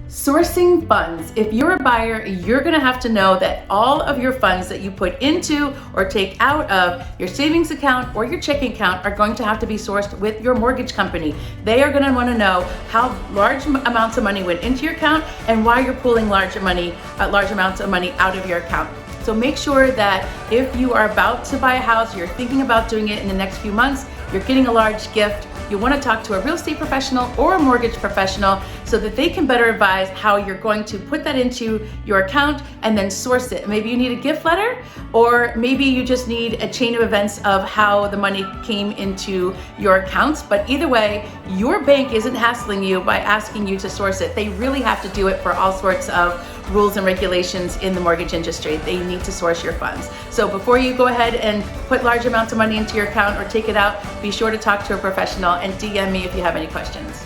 Sourcing funds. If you're a buyer, you're gonna have to know that all of your funds that you put into or take out of your savings account or your checking account are going to have to be sourced with your mortgage company. They are gonna wanna know how large amounts of money went into your account and why you're pulling large amounts of money out of your account. So make sure that if you are about to buy a house, you're thinking about doing it in the next few months, you're getting a large gift, you want to talk to a real estate professional or a mortgage professional so that they can better advise how you're going to put that into your account and then source it. Maybe you need a gift letter, or maybe you just need a chain of events of how the money came into your accounts. But either way, your bank isn't hassling you by asking you to source it. They really have to do it for all sorts of rules and regulations in the mortgage industry. They need to source your funds. So before you go ahead and put large amounts of money into your account or take it out, be sure to talk to a professional and DM me if you have any questions.